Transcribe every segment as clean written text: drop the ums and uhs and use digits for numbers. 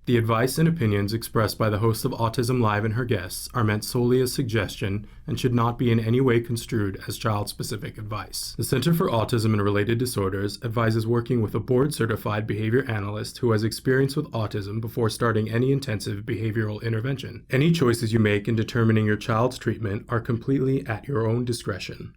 The advice and opinions expressed by the host of Autism Live and her guests are meant solely as suggestion and should not be in any way construed as child-specific advice. The Center for Autism and Related Disorders advises working with a board-certified behavior analyst who has experience with autism before starting any intensive behavioral intervention. Any choices you make in determining your child's treatment are completely at your own discretion.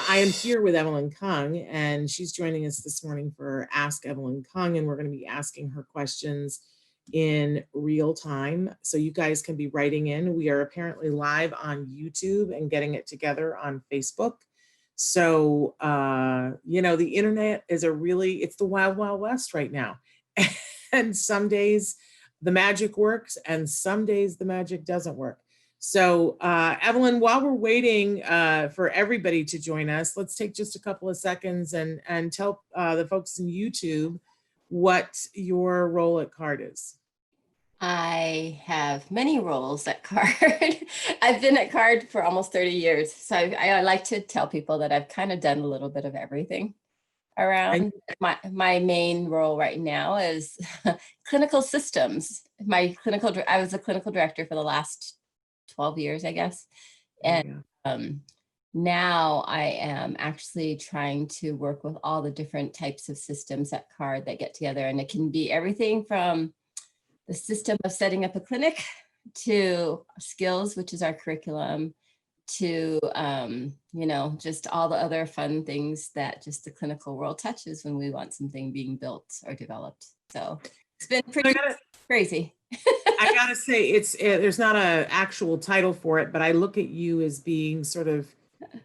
I am here with Evelyn Kung, and she's joining us this morning for Ask Evelyn Kung, and we're going to be asking her questions in real time. So you guys can be writing in. We are apparently live on YouTube and getting it together on Facebook. So, the internet is it's the wild, wild west right now. And some days the magic works and some days the magic doesn't work. So Evelyn, while we're waiting for everybody to join us, let's take just a couple of seconds and tell the folks in YouTube what your role at CARD is. I have many roles at CARD. I've been at CARD for almost 30 years. So I like to tell people that I've kind of done a little bit of everything around. My main role right now is clinical systems. I was a clinical director for the last 12 years, I guess. And now I am actually trying to work with all the different types of systems at CARD that get together. And it can be everything from the system of setting up a clinic to skills, which is our curriculum, to, just all the other fun things that just the clinical world touches when we want something being built or developed. So it's been pretty crazy. I gotta say, there's not an actual title for it, but I look at you as being sort of,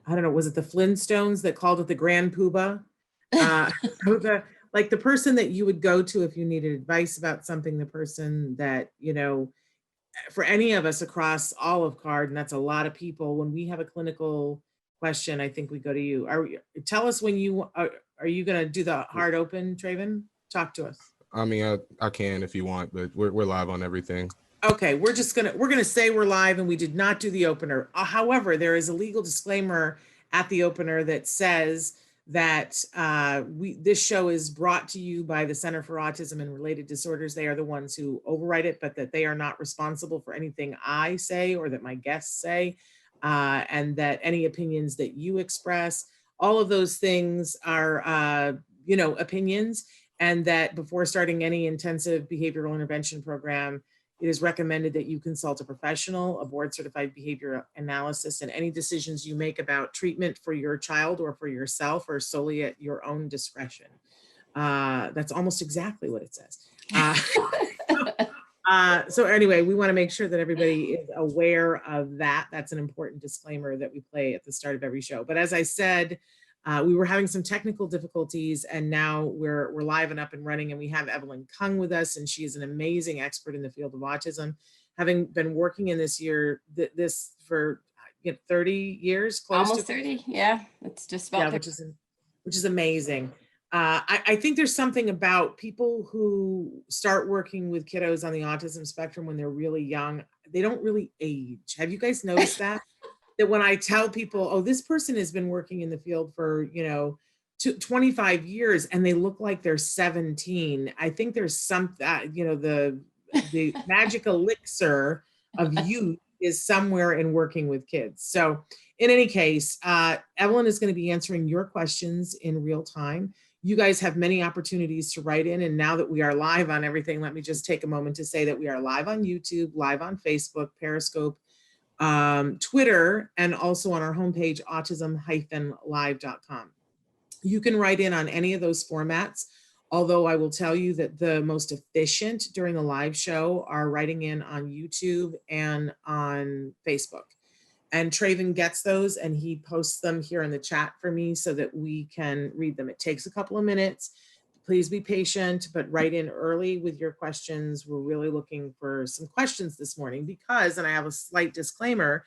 I don't know, was it the Flintstones that called it the Grand Poobah? The person that you would go to if you needed advice about something, the person that, for any of us across all of CARD, and that's a lot of people, when we have a clinical question, I think we go to you. Tell us when are you gonna do the hard open, Traven? Talk to us. I mean, I can if you want, but we're live on everything. Okay, we're gonna say we're live and we did not do the opener. However, there is a legal disclaimer at the opener that says that this show is brought to you by the Center for Autism and Related Disorders. They are the ones who override it, but that they are not responsible for anything I say or that my guests say, and that any opinions that you express, all of those things are, opinions. And that before starting any intensive behavioral intervention program, it is recommended that you consult a professional, a board-certified behavior analyst, and any decisions you make about treatment for your child or for yourself are solely at your own discretion. That's almost exactly what it says. So anyway, we want to make sure that everybody is aware of that. That's an important disclaimer that we play at the start of every show. But as I said, we were having some technical difficulties, and now we're live and up and running, and we have Evelyn Kung with us, and she is an amazing expert in the field of autism, having been working in this for 30 years, almost 30. Yeah, it's just about which is amazing. I think there's something about people who start working with kiddos on the autism spectrum when they're really young. They don't really age. Have you guys noticed that? That when I tell people, oh, this person has been working in the field for, 25 years and they look like they're 17, I think there's some, the magic elixir of youth is somewhere in working with kids. So in any case, Evelyn is going to be answering your questions in real time. You guys have many opportunities to write in. And now that we are live on everything, let me just take a moment to say that we are live on YouTube, live on Facebook, Periscope, Twitter, and also on our homepage, autism-live.com. You can write in on any of those formats, although I will tell you that the most efficient during a live show are writing in on YouTube and on Facebook. And Traven gets those and he posts them here in the chat for me so that we can read them. It takes a couple of minutes. please be patient, but write in early with your questions. We're really looking for some questions this morning because, and I have a slight disclaimer,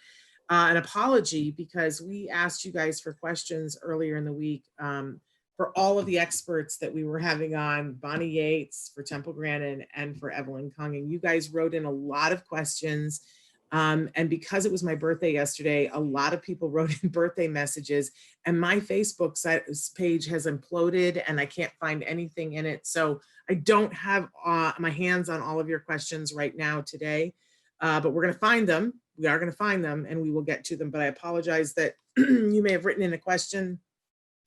an apology, because we asked you guys for questions earlier in the week for all of the experts that we were having on, Bonnie Yates, for Temple Grandin, and for Evelyn Kung. And you guys wrote in a lot of questions. And because it was my birthday yesterday, a lot of people wrote in birthday messages, and my Facebook page has imploded and I can't find anything in it. So I don't have my hands on all of your questions right now today, but we're going to find them. We are going to find them and we will get to them. But I apologize that you may have written in a question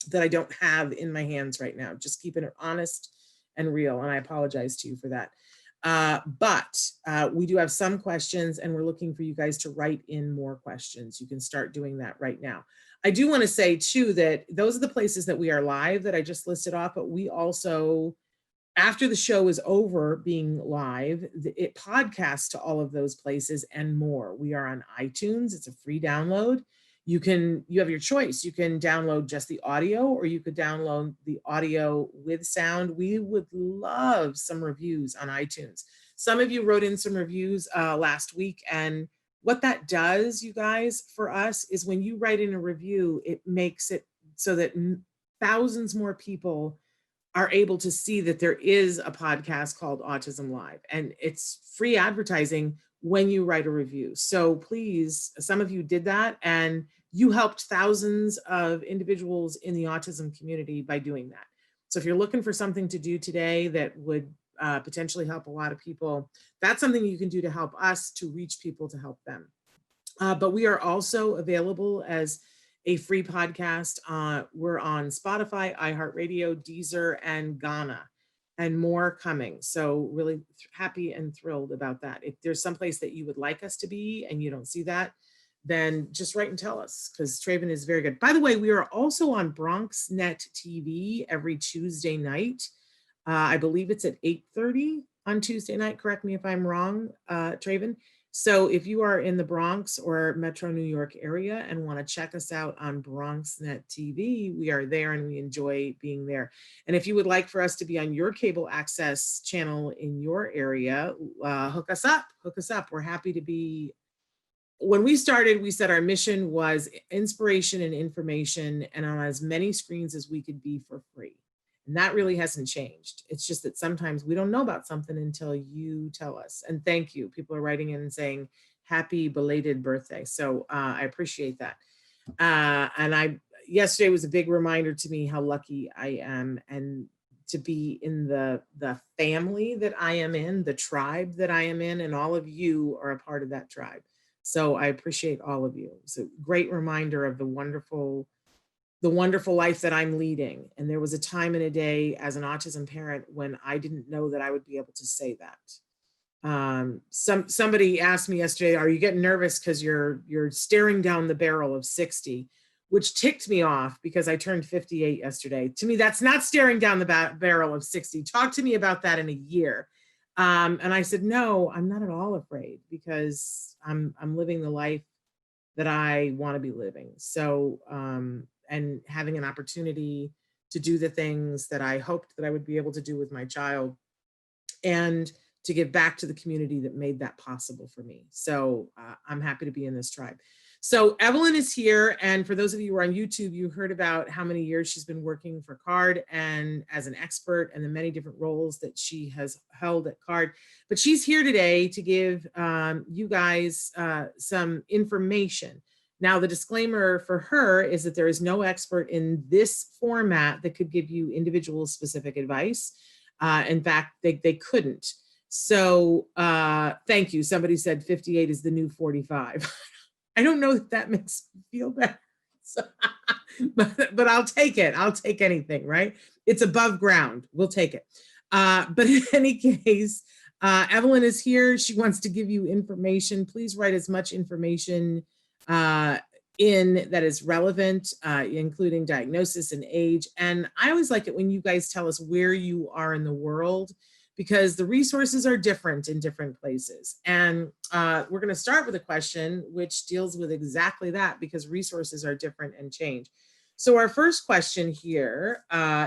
that I don't have in my hands right now. Just keeping it honest and real. And I apologize to you for that. But we do have some questions and we're looking for you guys to write in more questions. You can start doing that right now. I do want to say too, that those are the places that we are live that I just listed off, but we also, after the show is over being live, it podcasts to all of those places and more. We are on iTunes. It's a free download. You have your choice. You can download just the audio or you could download the audio with sound. We would love some reviews on iTunes. Some of you wrote in some reviews last week, and what that does, you guys, for us is when you write in a review, it makes it so that thousands more people are able to see that there is a podcast called Autism Live, and it's free advertising when you write a review. So please, some of you did that and you helped thousands of individuals in the autism community by doing that. So if you're looking for something to do today that would potentially help a lot of people, that's something you can do to help us to reach people to help them. But we are also available as a free podcast. We're on Spotify, iHeartRadio, Deezer, and Ghana, and more coming. So really happy and thrilled about that. If there's someplace that you would like us to be and you don't see that, then just write and tell us, because Traven is very good. By the way, we are also on BronxNet TV every Tuesday night. I believe it's at 8:30 on Tuesday night. Correct me if I'm wrong, Traven. So if you are in the Bronx or Metro New York area and want to check us out on BronxNet TV, we are there and we enjoy being there. And if you would like for us to be on your cable access channel in your area, hook us up. We're happy to be. When we started, we said our mission was inspiration and information, and on as many screens as we could be for free. And that really hasn't changed. It's just that sometimes we don't know about something until you tell us. And thank you. People are writing in and saying happy belated birthday. So I appreciate that. And yesterday was a big reminder to me how lucky I am and to be in the family that I am in, the tribe that I am in, and all of you are a part of that tribe. So I appreciate all of you. It's a great reminder of the wonderful life that I'm leading. And there was a time in a day as an autism parent when I didn't know that I would be able to say that. Somebody asked me yesterday, are you getting nervous because you're staring down the barrel of 60, which ticked me off because I turned 58 yesterday. To me, that's not staring down the barrel of 60. Talk to me about that in a year. And I said, no, I'm not at all afraid because I'm living the life that I want to be living. So, and having an opportunity to do the things that I hoped that I would be able to do with my child and to give back to the community that made that possible for me. So I'm happy to be in this tribe. So Evelyn is here. And for those of you who are on YouTube, you heard about how many years she's been working for CARD and as an expert and the many different roles that she has held at CARD. But she's here today to give you guys some information. Now, the disclaimer for her is that there is no expert in this format that could give you individual specific advice. In fact, they couldn't. So thank you. Somebody said 58 is the new 45. I don't know if that makes me feel better. So, but I'll take it. I'll take anything, right? It's above ground. We'll take it. But in any case, Evelyn is here. She wants to give you information. Please write as much information in that is relevant, including diagnosis and age. And I always like it when you guys tell us where you are in the world, because the resources are different in different places. And we're going to start with a question which deals with exactly that, because resources are different and change. So our first question here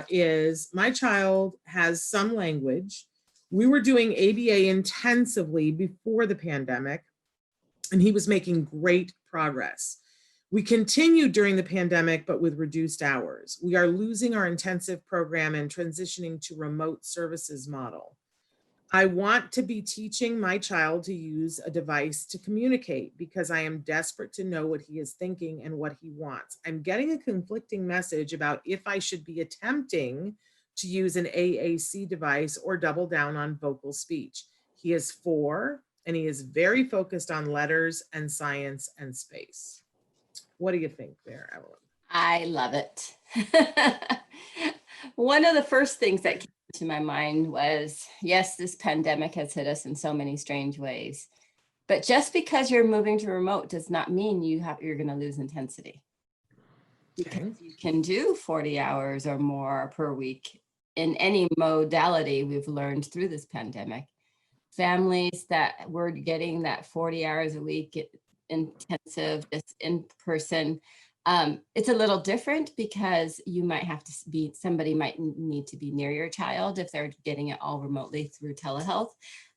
is, my child has some language. We were doing ABA intensively before the pandemic, and he was making great progress. We continued during the pandemic, but with reduced hours. We are losing our intensive program and transitioning to remote services model. I want to be teaching my child to use a device to communicate because I am desperate to know what he is thinking and what he wants. I'm getting a conflicting message about if I should be attempting to use an AAC device or double down on vocal speech. He is 4 and he is very focused on letters and science and space. What do you think there, Evelyn? I love it. One of the first things that came to my mind was, yes, this pandemic has hit us in so many strange ways, but just because you're moving to remote does not mean you're going to lose intensity. Because you can do 40 hours or more per week in any modality we've learned through this pandemic. Families that were getting that 40 hours a week intensive, just in person, it's a little different because you might have to be, somebody might need to be near your child if they're getting it all remotely through telehealth,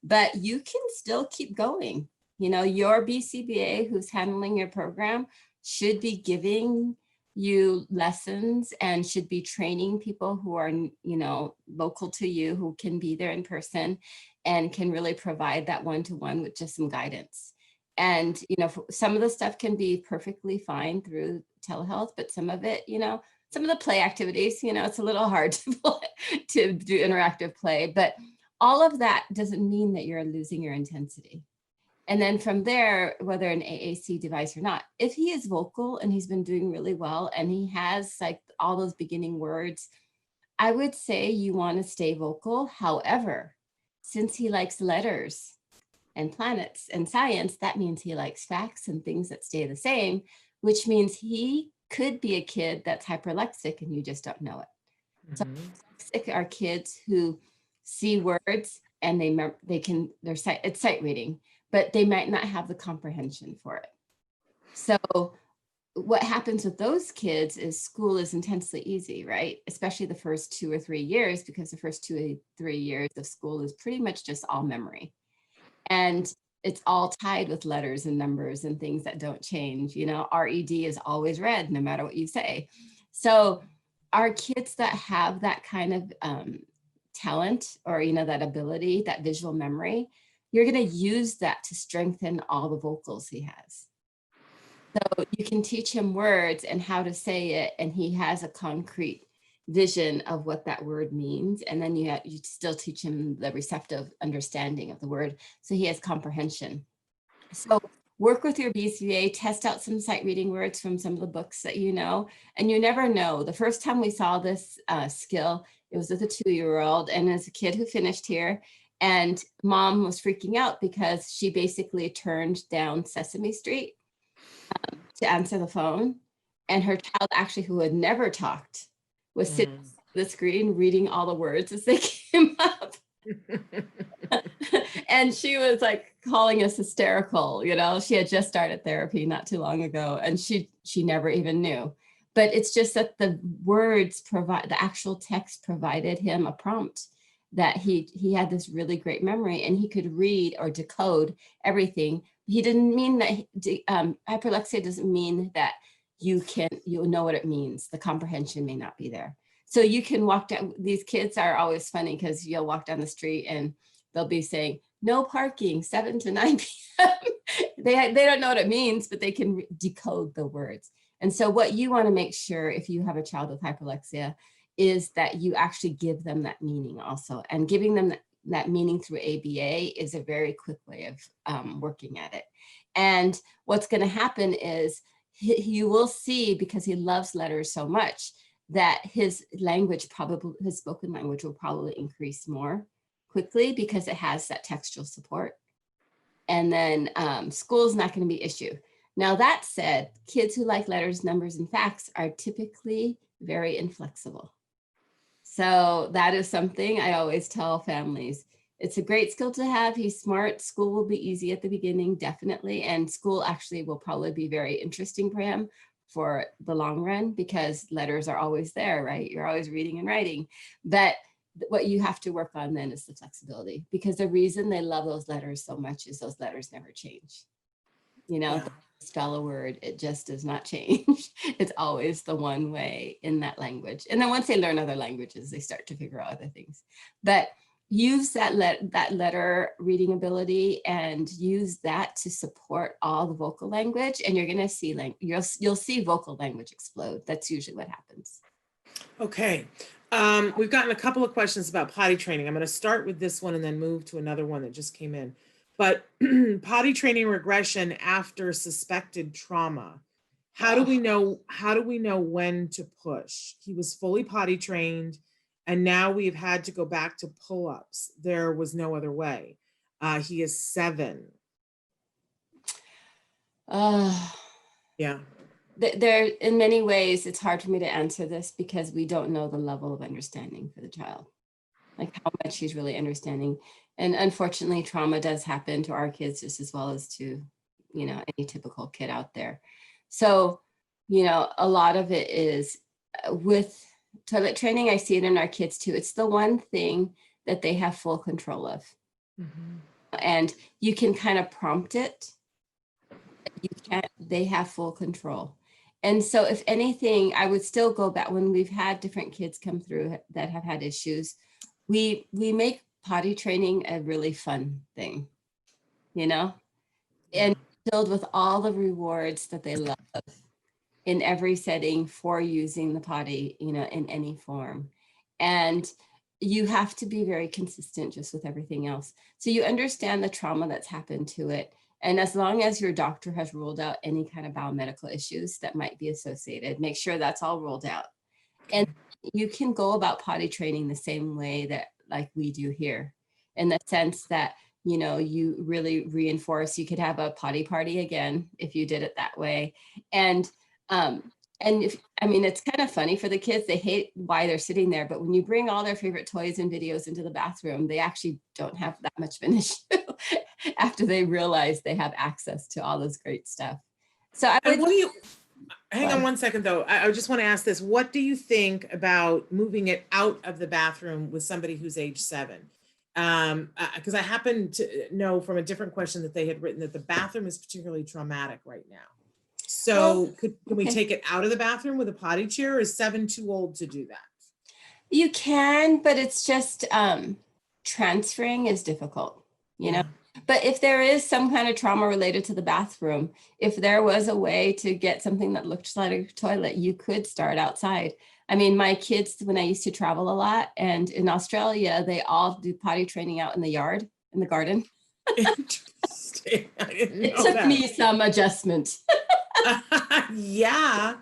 but you can still keep going. You know, your BCBA who's handling your program should be giving you lessons and should be training people who are, you know, local to you, who can be there in person and can really provide that one-to-one with just some guidance. And, you know, some of the stuff can be perfectly fine through telehealth, but some of it, you know, some of the play activities, you know, it's a little hard to do interactive play, but all of that doesn't mean that you're losing your intensity. And then from there, whether an AAC device or not, if he is vocal and he's been doing really well and he has like all those beginning words, I would say you want to stay vocal. However, since he likes letters and planets and science, that means he likes facts and things that stay the same, which means he could be a kid that's hyperlexic and you just don't know it. So hyperlexic are kids who see words and it's sight reading, but they might not have the comprehension for it. So what happens with those kids is school is intensely easy, right? Especially the first 2 or 3 years, because the first 2 or 3 years of school is pretty much just all memory. And it's all tied with letters and numbers and things that don't change. You know, RED is always red, no matter what you say. So our kids that have that kind of talent, or, you know, that ability, that visual memory, you're going to use that to strengthen all the vocals he has. So you can teach him words and how to say it, and he has a concrete vision of what that word means. And then you still teach him the receptive understanding of the word, so he has comprehension. So work with your BCBA, test out some sight reading words from some of the books that you know, and you never know. The first time we saw this skill, it was with a 2-year-old, and as a kid who finished here, and mom was freaking out because she basically turned down Sesame Street to answer the phone. And her child, actually, who had never talked, was sitting on the screen reading all the words as they came up. And she was like calling us hysterical. You know, she had just started therapy not too long ago, and she never even knew. But it's just that the words the actual text provided him a prompt, that he had this really great memory and he could read or decode everything. He didn't mean that hyperlexia doesn't mean that you know what it means. The comprehension may not be there. So you can walk down, these kids are always funny because you'll walk down the street and they'll be saying, no parking, 7 to 9 p.m. They don't know what it means, but they can decode the words. And so what you want to make sure, if you have a child with hyperlexia, is that you actually give them that meaning also. And giving them that meaning through ABA is a very quick way of working at it. And what's going to happen is you will see, because he loves letters so much, that his spoken language will probably increase more quickly because it has that textual support. And then school is not going to be an issue. Now, that said, kids who like letters, numbers, and facts are typically very inflexible. So that is something I always tell families. It's a great skill to have. He's smart. School will be easy at the beginning, definitely. And school actually will probably be very interesting for him for the long run, because letters are always there, right? You're always reading and writing. But what you have to work on then is the flexibility, because the reason they love those letters so much is those letters never change. You know, Yeah. spell a word, it just does not change. It's always the one way in that language. And then once they learn other languages, they start to figure out other things. But use that letter reading ability and use that to support all the vocal language, and you're going to see you'll see vocal language explode. That's usually what happens. Okay. We've gotten a couple of questions about potty training. I'm going to start with this one and then move to another one that just came in. But potty training regression after suspected trauma. How do we know when to push? He was fully potty trained, and now we've had to go back to pull-ups. There was no other way. He is 7. Yeah. There, in many ways, it's hard for me to answer this because we don't know the level of understanding for the child, like how much he's really understanding. And unfortunately, trauma does happen to our kids just as well as to, you know, any typical kid out there. So, you know, a lot of it is with toilet training. I see it in our kids too. It's the one thing that they have full control of. And you can kind of prompt it. You can't, they have full control. And so if anything, I would still go back when we've had different kids come through that have had issues. We make potty training a really fun thing, you know, and filled with all the rewards that they love in every setting for using the potty, you know, in any form. And you have to be very consistent just with everything else. So you understand the trauma that's happened to it. And as long as your doctor has ruled out any kind of biomedical issues that might be associated, make sure that's all ruled out. And you can go about potty training the same way that like we do here, in the sense that, you know, you really reinforce, you could have a potty party again, if you did it that way. And if, I mean, it's kind of funny for the kids, they hate why they're sitting there, but when you bring all their favorite toys and videos into the bathroom, they actually don't have that much of an issue after they realize they have access to all this great stuff. So I would, what do you, hang on one second though. I just want to ask this. What do you think about moving it out of the bathroom with somebody who's age 7? Because I happen to know from a different question that they had written that the bathroom is particularly traumatic right now. So can we take it out of the bathroom with a potty chair, or is 7 too old to do that? You can, but it's just transferring is difficult, you know. But if there is some kind of trauma related to the bathroom, if there was a way to get something that looked like a toilet, you could start outside. I mean, my kids, when I used to travel a lot, and in Australia, they all do potty training out in the yard, in the garden. Interesting. I didn't know It took me some adjustment. Yeah.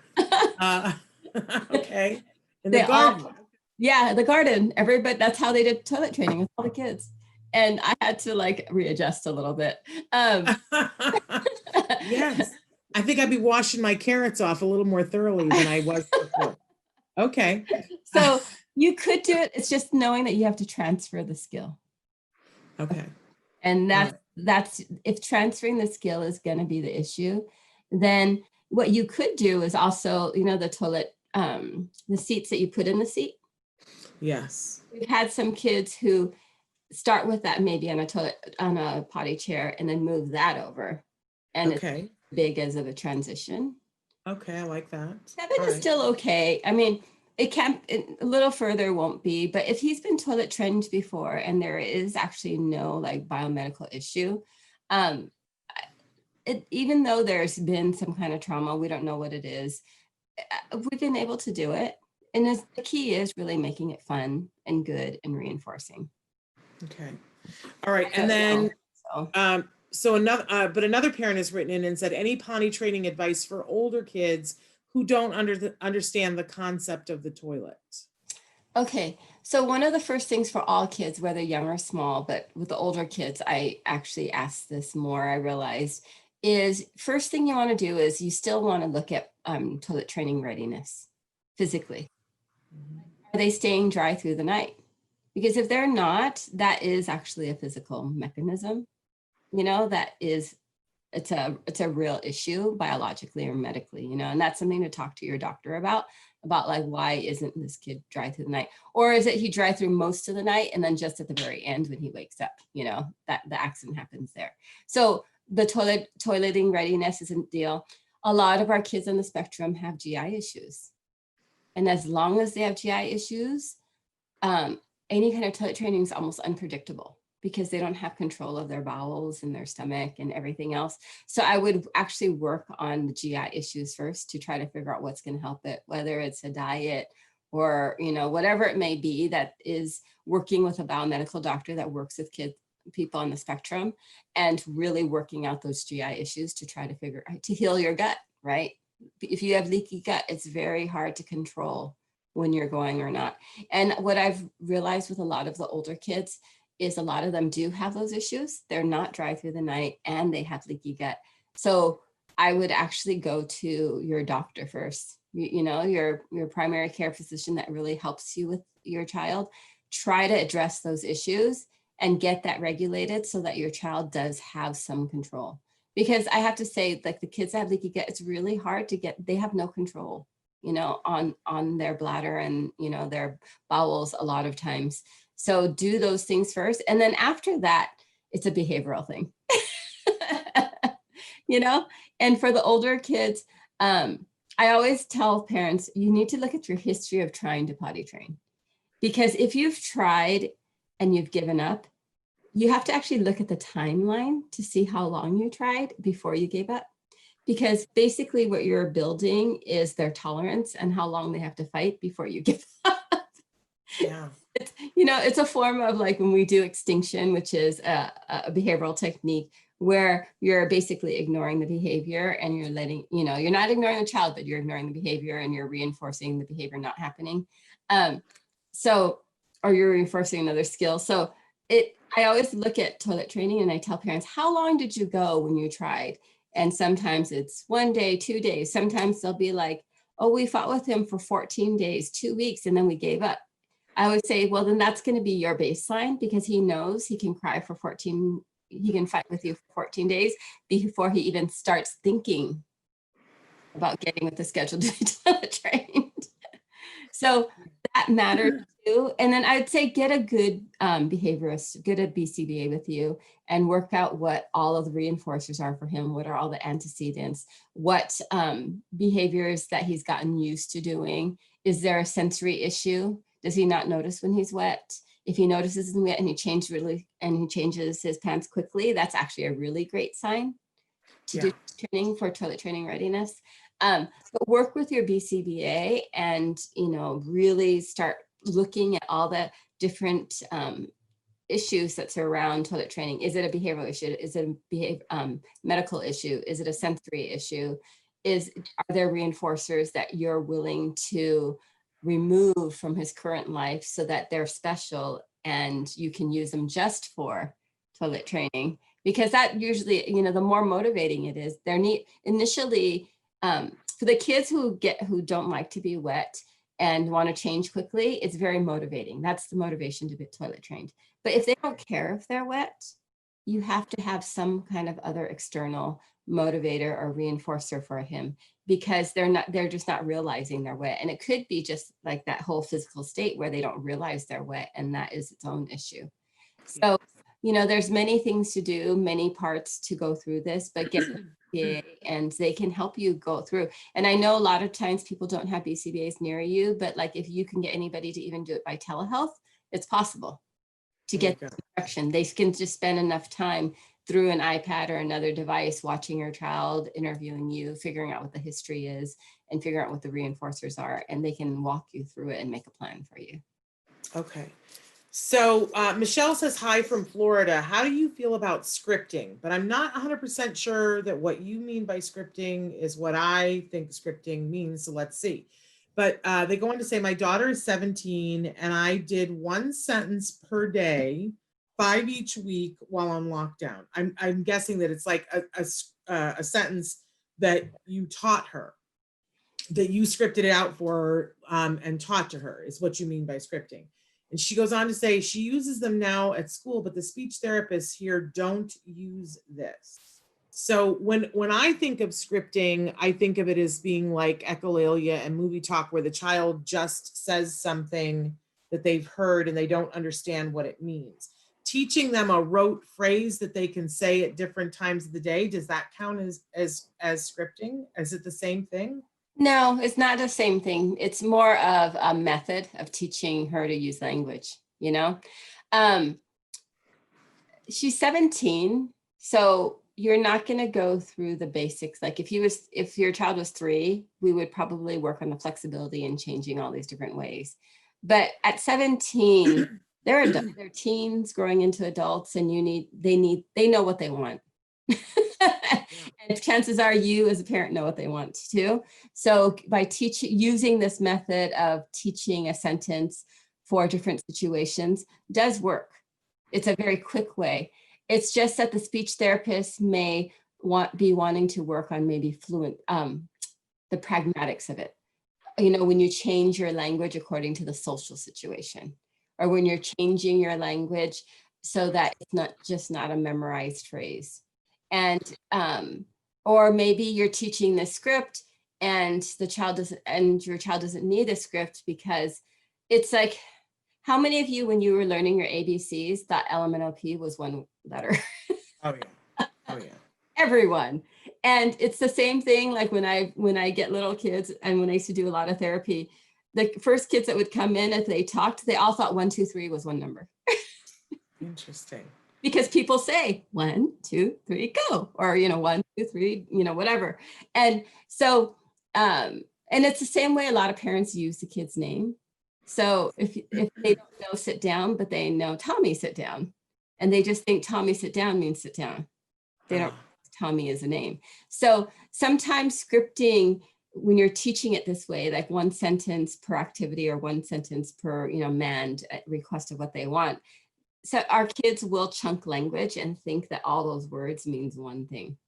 Okay. In the garden. Yeah, the garden. Everybody, that's how they did toilet training with all the kids. And I had to like readjust a little bit. Yes. I think I'd be washing my carrots off a little more thoroughly than I was before. Okay. So you could do it. It's just knowing that you have to transfer the skill. Okay. And that's if transferring the skill is going to be the issue, then what you could do is also, you know, the toilet, the seats that you put in the seat. Yes. We've had some kids who start with that maybe on a toilet, on a potty chair, and then move that over. And it's big as of a transition. Okay, I like that. 7 is still okay. I mean, it can, a little further won't be, but if he's been toilet trained before and there is actually no like biomedical issue, even though there's been some kind of trauma, we don't know what it is, we've been able to do it. And the key is really making it fun and good and reinforcing. Okay. All right. And then, so another parent has written in and said, any potty training advice for older kids who don't understand the concept of the toilet? Okay. So one of the first things for all kids, whether young or small, but with the older kids, I actually asked this more, I realized, is first thing you want to do is you still want to look at toilet training readiness physically. Are they staying dry through the night? Because if they're not, that is actually a physical mechanism, you know, that is it's a real issue biologically or medically, you know, and that's something to talk to your doctor about like, why isn't this kid dry through the night? Or is it he dry through most of the night and then just at the very end when he wakes up, you know, that the accident happens there. So the toileting readiness is a deal. A lot of our kids on the spectrum have GI issues. And as long as they have GI issues, any kind of toilet training is almost unpredictable because they don't have control of their bowels and their stomach and everything else. So I would actually work on the GI issues first to try to figure out what's going to help it, whether it's a diet or, you know, whatever it may be that is working with a biomedical doctor that works with people on the spectrum and really working out those GI issues to try to figure out to heal your gut, right? If you have leaky gut, it's very hard to control when you're going or not. And what I've realized with a lot of the older kids is a lot of them do have those issues. They're not dry through the night and they have leaky gut. So I would actually go to your doctor first, you know, your primary care physician that really helps you with your child. Try to address those issues and get that regulated so that your child does have some control. Because I have to say, like the kids that have leaky gut, it's really hard to get, they have no control, you know, on their bladder and, you know, their bowels a lot of times. So do those things first. And then after that, it's a behavioral thing, you know, and for the older kids, I always tell parents, you need to look at your history of trying to potty train, because if you've tried and you've given up, you have to actually look at the timeline to see how long you tried before you gave up. Because basically what you're building is their tolerance and how long they have to fight before you give up. Yeah. It's, you know, it's a form of like when we do extinction, which is a behavioral technique where you're basically ignoring the behavior and you're letting, you know, you're not ignoring the child, but you're ignoring the behavior and you're reinforcing the behavior not happening. Or you're reinforcing another skill. So I always look at toilet training and I tell parents, how long did you go when you tried? And sometimes it's 1 day, 2 days. Sometimes they'll be like, oh, we fought with him for 14 days, 2 weeks, and then we gave up. I would say, well, then that's going to be your baseline because he knows he can cry for 14, he can fight with you for 14 days before he even starts thinking about getting with the schedule to be toilet trained. So that matters too. And then I'd say get a good behaviorist, get a BCBA with you and work out what all of the reinforcers are for him. What are all the antecedents? What behaviors that he's gotten used to doing? Is there a sensory issue? Does he not notice when he's wet? If he notices he's wet and he changes his pants quickly, that's actually a really great sign to do training for toilet training readiness. But work with your BCBA and, you know, really start looking at all the different issues that surround toilet training. Is it a behavioral issue? Is it a medical issue? Is it a sensory issue? Are there reinforcers that you're willing to remove from his current life so that they're special and you can use them just for toilet training? Because that usually, you know, the more motivating it is, they're initially, for the kids who don't like to be wet and want to change quickly, it's very motivating. That's the motivation to be toilet trained. But if they don't care if they're wet, you have to have some kind of other external motivator or reinforcer for him because they're just not realizing they're wet. And it could be just like that whole physical state where they don't realize they're wet, and that is its own issue. So, you know, there's many things to do, many parts to go through this, but get BCBA and they can help you go through. And I know a lot of times people don't have BCBAs near you, but like if you can get anybody to even do it by telehealth, it's possible to get the direction. They can just spend enough time through an iPad or another device watching your child, interviewing you, figuring out what the history is and figuring out what the reinforcers are, and they can walk you through it and make a plan for you. Okay. So Michelle says hi from Florida. How do you feel about scripting? But I'm not 100% sure that what you mean by scripting is what I think scripting means. So let's see. But they go on to say, my daughter is 17 and I did 1 sentence per day, 5 each week while on lockdown. I'm guessing that it's like a sentence that you taught her, that you scripted it out for her and taught to her is what you mean by scripting. And she goes on to say she uses them now at school, but the speech therapists here don't use this. So when I think of scripting, I think of it as being like echolalia and movie talk, where the child just says something that they've heard and they don't understand what it means. Teaching them a rote phrase that they can say at different times of the day, does that count as scripting? Is it the same thing? No, it's not the same thing. It's more of a method of teaching her to use language, you know? She's 17, so you're not going to go through the basics. Like if your child was 3, we would probably work on the flexibility and changing all these different ways. But at 17, they're teens growing into adults, and they know what they want. And chances are you as a parent know what they want too. So by using this method of teaching a sentence for different situations does work. It's a very quick way. It's just that the speech therapist may be wanting to work on maybe the pragmatics of it. You know, when you change your language according to the social situation, or when you're changing your language so that it's not a memorized phrase. And, or maybe you're teaching the script and your child doesn't need a script, because it's like, how many of you, when you were learning your ABCs, thought LMNOP was one letter? Oh yeah. Oh yeah. Everyone. And it's the same thing. Like when I get little kids, and when I used to do a lot of therapy, the first kids that would come in, if they talked, they all thought 1, 2, 3 was one number. Interesting. Because people say 1, 2, 3, go, or 1, 2, 3, whatever. And so, and it's the same way a lot of parents use the kid's name. So if they don't know sit down, but they know Tommy sit down, and they just think Tommy sit down means sit down. They don't Tommy is a name. So sometimes scripting, when you're teaching it this way, like 1 sentence per activity or 1 sentence per, manned request of what they want. So our kids will chunk language and think that all those words means one thing.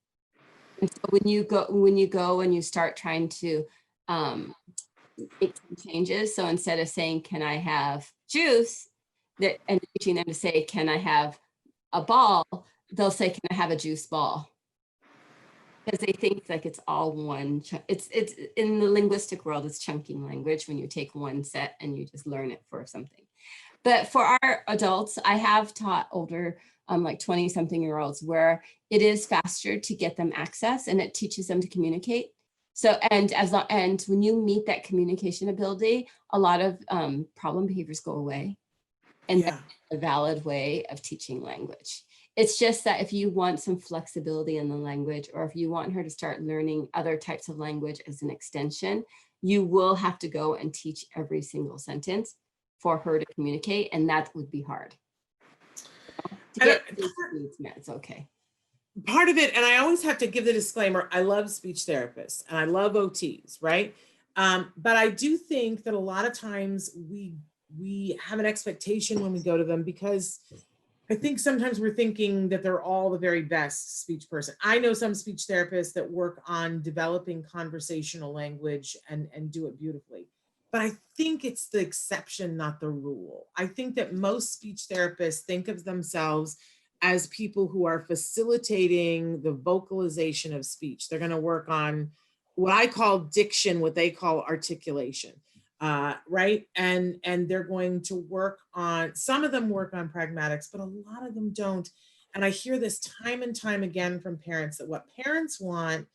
And so when you go and you start trying to make some changes. So instead of saying, can I have juice, and teaching them to say, can I have a ball, they'll say, can I have a juice ball? Because they think like it's all one. It's in the linguistic world, it's chunking language when you take one set and you just learn it for something. But for our adults, I have taught older, like 20-something-year-olds, where it is faster to get them access, and it teaches them to communicate. So, and when you meet that communication ability, a lot of problem behaviors go away. And that's a valid way of teaching language. It's just that if you want some flexibility in the language, or if you want her to start learning other types of language as an extension, you will have to go and teach every single sentence for her to communicate, and that would be hard. To get needs met, it's okay. Part of it, and I always have to give the disclaimer, I love speech therapists and I love OTs, right? But I do think that a lot of times we have an expectation when we go to them, because I think sometimes we're thinking that they're all the very best speech person. I know some speech therapists that work on developing conversational language and do it beautifully. But I think it's the exception, not the rule. I think that most speech therapists think of themselves as people who are facilitating the vocalization of speech. They're going to work on what I call diction, what they call articulation, right? And they're going to work on, some of them work on pragmatics, but a lot of them don't. And I hear this time and time again from parents, that what parents want,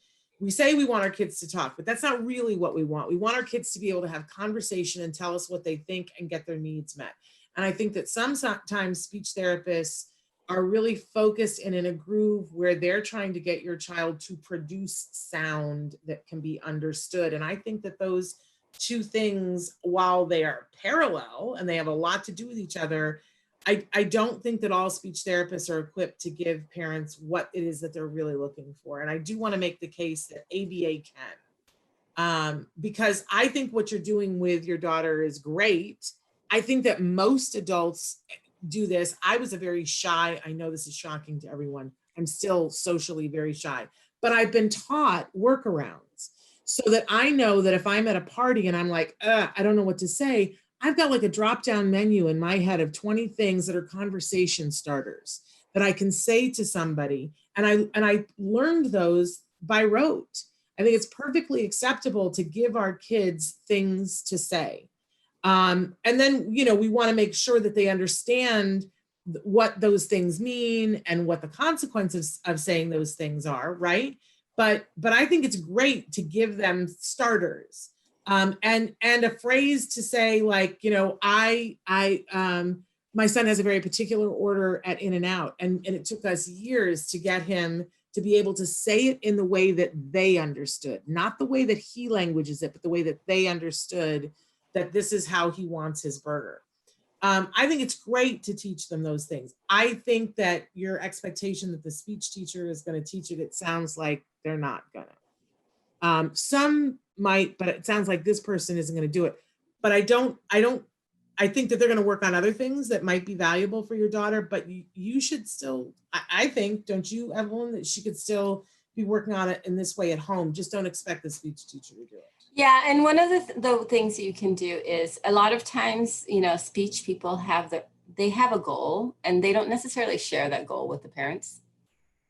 we say we want our kids to talk, but that's not really what we want. We want our kids to be able to have conversation and tell us what they think and get their needs met. And I think that sometimes speech therapists are really focused and in a groove where they're trying to get your child to produce sound that can be understood. And I think that those two things, while they are parallel and they have a lot to do with each other, I don't think that all speech therapists are equipped to give parents what it is that they're really looking for. And I do want to make the case that ABA can, because I think what you're doing with your daughter is great. I think that most adults do this. I was a very shy, I know this is shocking to everyone, I'm still socially very shy, but I've been taught workarounds so that I know that if I'm at a party and I'm like, I don't know what to say, I've got like a drop-down menu in my head of 20 things that are conversation starters that I can say to somebody. I learned those by rote. I think it's perfectly acceptable to give our kids things to say. And then, we want to make sure that they understand what those things mean and what the consequences of saying those things are, right? But I think it's great to give them starters, and a phrase to say, like, my son has a very particular order at In-N-Out, and it took us years to get him to be able to say it in the way that they understood, not the way that he languages it, but the way that they understood that this is how he wants his burger. I think it's great to teach them those things. I think that your expectation that the speech teacher is going to teach it sounds like they're not gonna. Some might, but it sounds like this person isn't going to do it. But I think that they're going to work on other things that might be valuable for your daughter, but you should still, I think, don't you, Evelyn, that she could still be working on it in this way at home. Just don't expect the speech teacher to do it. Yeah, and one of the things you can do is, a lot of times, speech people they have a goal, and they don't necessarily share that goal with the parents.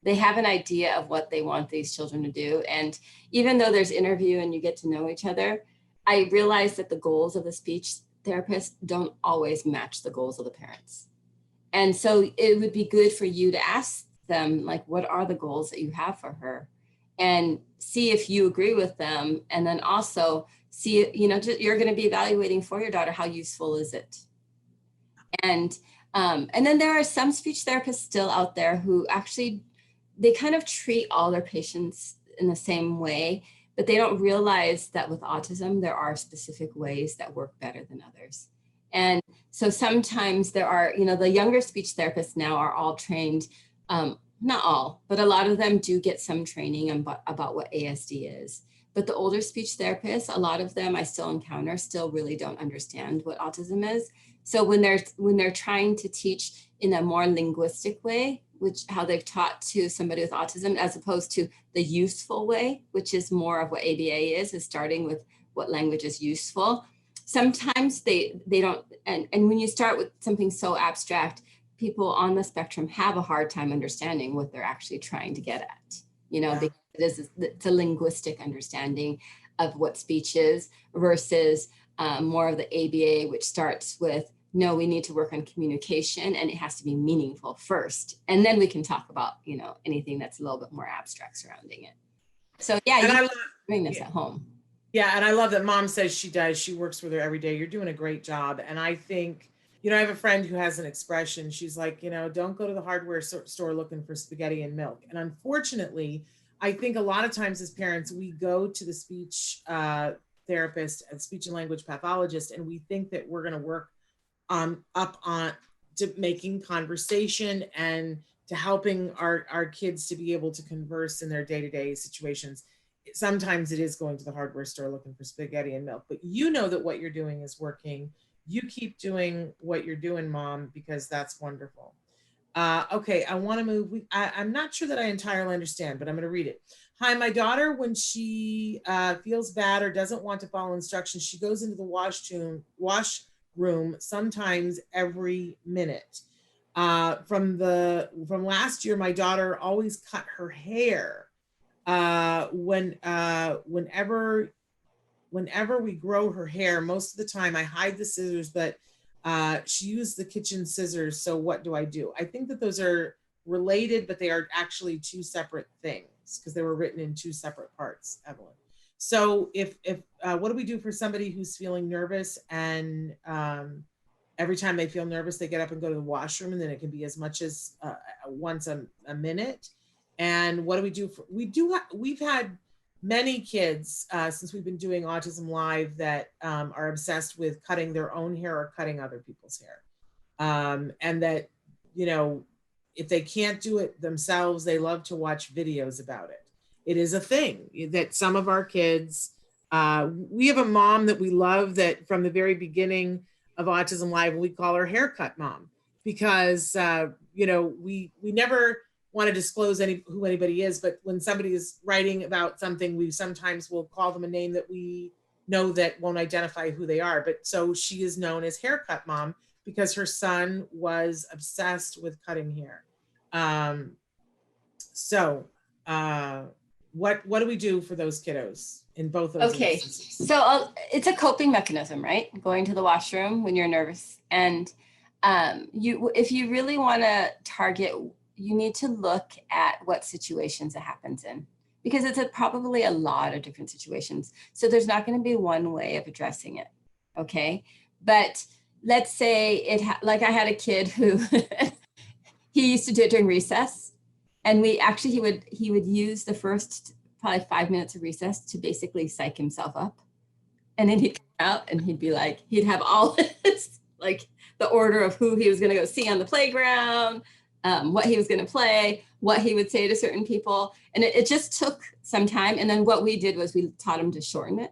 They have an idea of what they want these children to do. And even though there's interview and you get to know each other, I realize that the goals of the speech therapist don't always match the goals of the parents. And so it would be good for you to ask them, like, what are the goals that you have for her? And see if you agree with them. And then also see, you're going to be evaluating for your daughter, how useful is it? And then there are some speech therapists still out there who actually, they kind of treat all their patients in the same way, but they don't realize that with autism, there are specific ways that work better than others. And so sometimes there are, the younger speech therapists now are all trained, not all, but a lot of them do get some training about what ASD is. But the older speech therapists, a lot of them I still encounter, still really don't understand what autism is. So when they're trying to teach in a more linguistic way, which how they've taught to somebody with autism, as opposed to the useful way, which is more of what ABA is starting with what language is useful. Sometimes they don't, and when you start with something so abstract, people on the spectrum have a hard time understanding what they're actually trying to get at, because it's a linguistic understanding of what speech is versus more of the ABA, which starts with, no, we need to work on communication and it has to be meaningful first. And then we can talk about, anything that's a little bit more abstract surrounding it. So yeah, you're doing this at home. Yeah, and I love that Mom says she does. She works with her every day. You're doing a great job. And I think, I have a friend who has an expression. She's like, don't go to the hardware store looking for spaghetti and milk. And unfortunately, I think a lot of times as parents, we go to the speech therapist and speech and language pathologist, and we think that we're going to work up on to making conversation and to helping our kids to be able to converse in their day-to-day situations. Sometimes it is going to the hardware store looking for spaghetti and milk, but that what you're doing is working. You keep doing what you're doing, Mom, because that's wonderful. Okay, I want to move. I'm not sure that I entirely understand, but I'm going to read it. Hi, my daughter, when she feels bad or doesn't want to follow instructions, she goes into the washroom sometimes every minute. From last year, my daughter always cut her hair. Whenever we grow her hair, most of the time I hide the scissors, but she used the kitchen scissors. So what do I do? I think that those are related, but they are actually two separate things because they were written in two separate parts, Evelyn. So if what do we do for somebody who's feeling nervous and every time they feel nervous, they get up and go to the washroom, and then it can be as much as once a minute. And what do we do? We've had many kids since we've been doing Autism Live that are obsessed with cutting their own hair or cutting other people's hair. And that, if they can't do it themselves, they love to watch videos about it. It is a thing that some of our kids, we have a mom that we love that from the very beginning of Autism Live, we call her Haircut Mom, because, we never want to disclose who anybody is, but when somebody is writing about something, we sometimes will call them a name that we know that won't identify who they are. But so she is known as Haircut Mom because her son was obsessed with cutting hair. So what do we do for those kiddos in both those Okay, instances? so it's a coping mechanism, right? Going to the washroom when you're nervous. And if you really want to target, you need to look at what situations it happens in, because it's probably a lot of different situations. So there's not going to be one way of addressing it. Okay. But let's say like I had a kid who he used to do it during recess. And he would use the first probably 5 minutes of recess to basically psych himself up. And then he'd come out and he'd be like, he'd have all this, like the order of who he was going to go see on the playground, what he was going to play, what he would say to certain people. And it just took some time. And then what we did was we taught him to shorten it.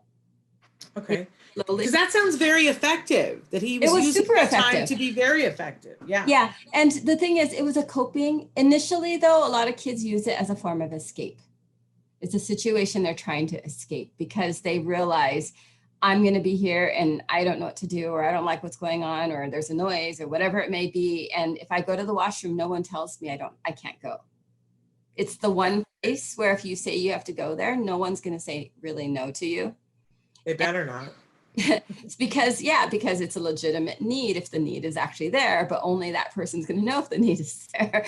Okay. Because that sounds very effective, that he was using super that effective. time to be very effective. Yeah. Yeah. And the thing is, it was a coping. Initially, though, a lot of kids use it as a form of escape. It's a situation they're trying to escape because they realize I'm going to be here and I don't know what to do, or I don't like what's going on, or there's a noise or whatever it may be. And if I go to the washroom, no one tells me I can't go. It's the one place where if you say you have to go there, no one's going to say really no to you. They better not. It's because it's a legitimate need if the need is actually there, but only that person's going to know if the need is there.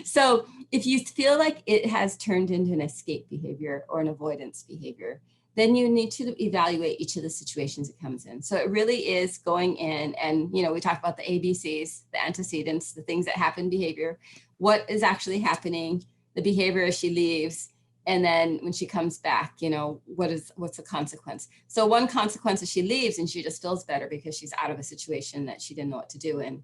So if you feel like it has turned into an escape behavior or an avoidance behavior, then you need to evaluate each of the situations it comes in. So it really is going in and, we talk about the ABCs, the antecedents, the things that happen in behavior, what is actually happening, the behavior as she leaves. And then when she comes back, what's the consequence? So one consequence is she leaves and she just feels better because she's out of a situation that she didn't know what to do in.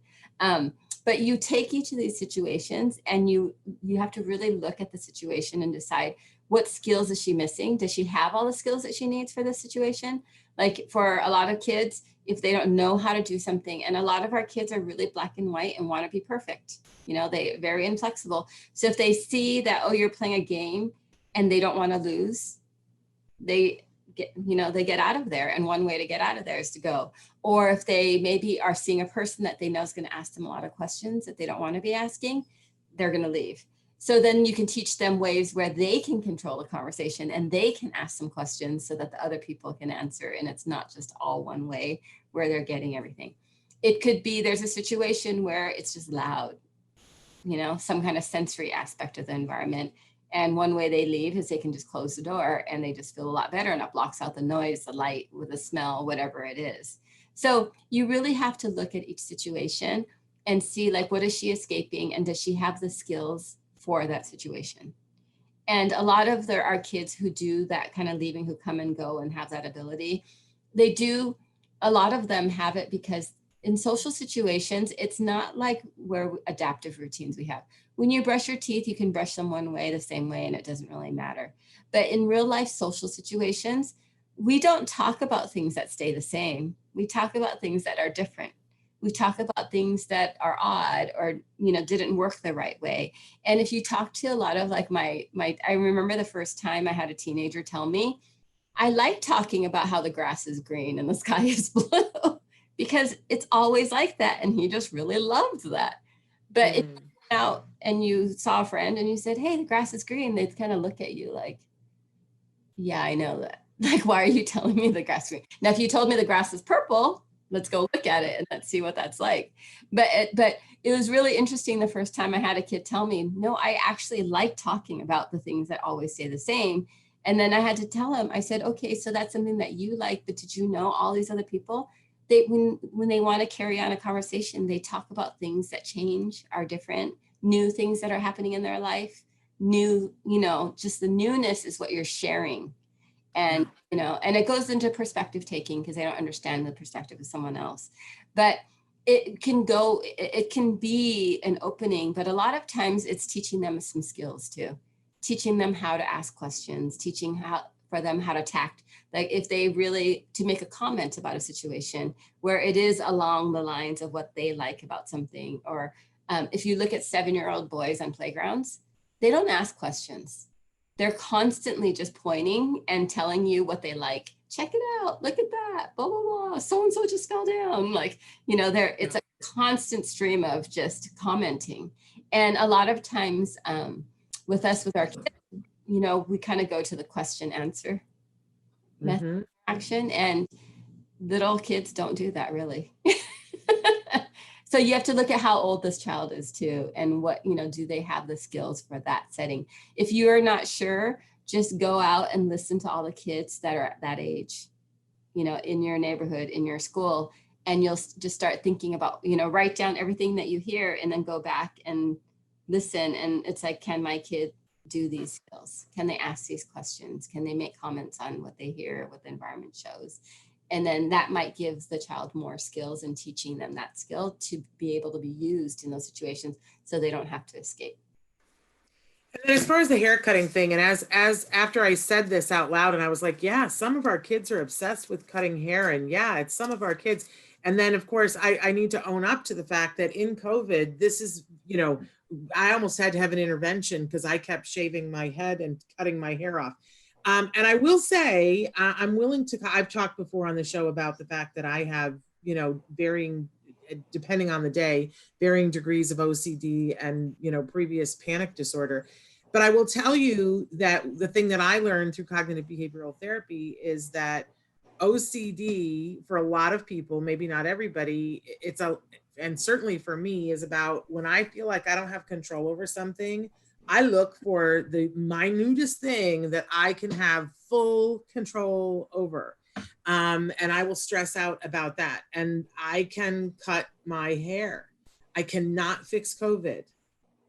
But you take each of these situations and you have to really look at the situation and decide what skills is she missing? Does she have all the skills that she needs for this situation? Like for a lot of kids, if they don't know how to do something, and a lot of our kids are really black and white and want to be perfect, they're very inflexible. So if they see that, oh, you're playing a game, and they don't want to lose, they get out of there. And one way to get out of there is to go. Or if they maybe are seeing a person that they know is going to ask them a lot of questions that they don't want to be asking, they're going to leave. So then you can teach them ways where they can control the conversation and they can ask some questions so that the other people can answer. And it's not just all one way where they're getting everything. It could be there's a situation where it's just loud, some kind of sensory aspect of the environment. And one way they leave is they can just close the door and they just feel a lot better, and it blocks out the noise, the light, with the smell, whatever it is. So you really have to look at each situation and see, like, what is she escaping and does she have the skills for that situation? And a lot of there are kids who do that kind of leaving, who come and go and have that ability. They do, a lot of them have it because in social situations, it's not like where adaptive routines we have. When you brush your teeth, you can brush them one way, the same way, and it doesn't really matter. But in real life social situations, we don't talk about things that stay the same. We talk about things that are different. We talk about things that are odd or, didn't work the right way. And if you talk to a lot of like I remember the first time I had a teenager tell me, I like talking about how the grass is green and the sky is blue because it's always like that. And he just really loved that. But if you went out and you saw a friend and you said, hey, the grass is green, they'd kind of look at you like, yeah, I know that. Like, why are you telling me the grass is green? Now, if you told me the grass is purple, let's go look at it and let's see what that's like. But it was really interesting the first time I had a kid tell me, no, I actually like talking about the things that always stay the same. And then I had to tell him, I said, okay, so that's something that you like, but did you know all these other people, when they want to carry on a conversation, they talk about things that change, are different, new things that are happening in their life, new, just the newness is what you're sharing. And, and it goes into perspective taking because they don't understand the perspective of someone else. But it can be an opening, but a lot of times it's teaching them some skills too, teaching them how to ask questions, teaching for them how to tact, like if they really, to make a comment about a situation where it is along the lines of what they like about something. Or if you look at 7-year-old boys on playgrounds, they don't ask questions. They're constantly just pointing and telling you what they like. Check it out, look at that, blah, blah, blah, so-and-so just fell down. Like, it's a constant stream of just commenting. And a lot of times with us, with our kids, you know, we kind of go to the question answer method action, and little kids don't do that really. So you have to look at how old this child is too, and what, you know, do they have the skills for that setting? If you're not sure, just go out and listen to all the kids that are at that age, you know, in your neighborhood, in your school, and you'll just start thinking about, you know, write down everything that you hear and then go back and listen. And it's like, can my kid do these skills? Can they ask these questions? Can they make comments on what they hear, what the environment shows? And then that might give the child more skills in teaching them that skill to be able to be used in those situations so they don't have to escape. And then as far as the hair cutting thing, and as after I said this out loud, and I was like, yeah, some of our kids are obsessed with cutting hair, and yeah, it's some of our kids. And then of course I need to own up to the fact that in COVID, this is, you know, I almost had to have an intervention because I kept shaving my head and cutting my hair off. And I will say, I'm willing to, I've talked before on the show about the fact that I have, you know, varying, depending on the day, varying degrees of OCD and, you know, previous panic disorder. But I will tell you that the thing that I learned through cognitive behavioral therapy is that OCD for a lot of people, maybe not everybody, and certainly for me, is about when I feel like I don't have control over something, I look for the minutest thing that I can have full control over. And I will stress out about that. And I can cut my hair. I cannot fix COVID.